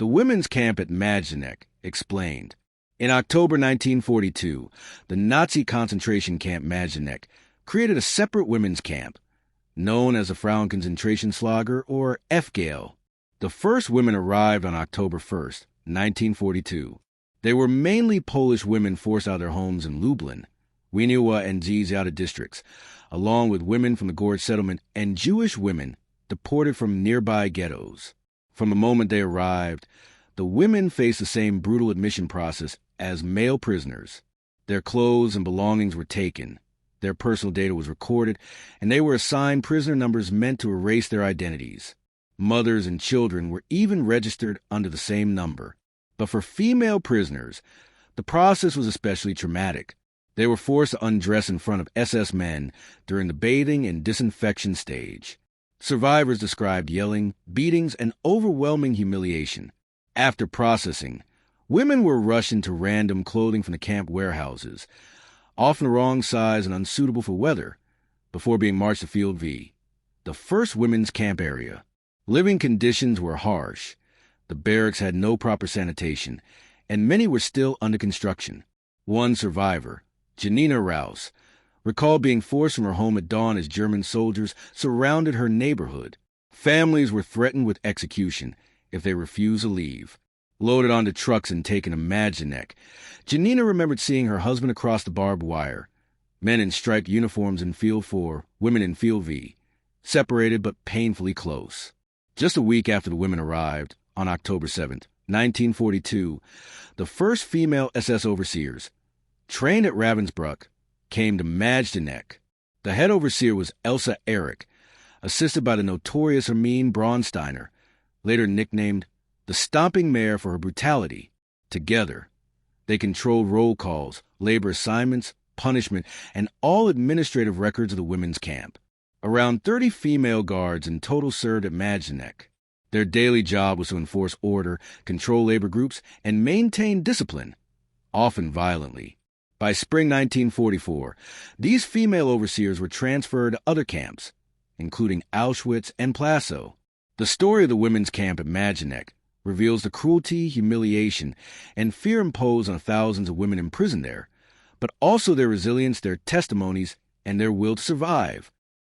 The women's camp at Majdanek explained. In October 1942, the Nazi concentration camp Majdanek created a separate women's camp, known as the Frauenkonzentrationslager, or FKL. The first women arrived on October 1st, 1942. They were mainly Polish women forced out of their homes in Lublin, Wieniawa and Dziesiąta districts, along with women from the Goraj settlement and Jewish women deported from nearby ghettos. From the moment they arrived, the women faced the same brutal admission process as male prisoners. Their clothes and belongings were taken, their personal data was recorded, and they were assigned prisoner numbers meant to erase their identities. Mothers and children were even registered under the same number. But for female prisoners, the process was especially traumatic. They were forced to undress in front of SS men during the bathing and disinfection stage. Survivors described yelling, beatings, and overwhelming humiliation. After processing, women were rushed into random clothing from the camp warehouses, often the wrong size and unsuitable for weather, before being marched to Field V, the first women's camp area. Living conditions were harsh. The barracks had no proper sanitation, and many were still under construction. One survivor, Janina Rouse, recalled being forced from her home at dawn as German soldiers surrounded her neighborhood. Families were threatened with execution if they refused to leave. Loaded onto trucks and taken to Majdanek, Janina remembered seeing her husband across the barbed wire, men in striped uniforms in Field 4, women in Field V, separated but painfully close. Just a week after the women arrived, on October 7, 1942, the first female SS overseers, trained at Ravensbrück, came to Majdanek. The head overseer was Elsa Erich, assisted by the notorious Hermine Braunsteiner, later nicknamed the Stomping Mare for her brutality. Together, they controlled roll calls, labor assignments, punishment, and all administrative records of the women's camp. Around 30 female guards in total served at Majdanek. Their daily job was to enforce order, control labor groups, and maintain discipline, often violently. By spring 1944, these female overseers were transferred to other camps, including Auschwitz and Plazow. The story of the women's camp at Majdanek reveals the cruelty, humiliation, and fear imposed on thousands of women imprisoned there, but also their resilience, their testimonies, and their will to survive.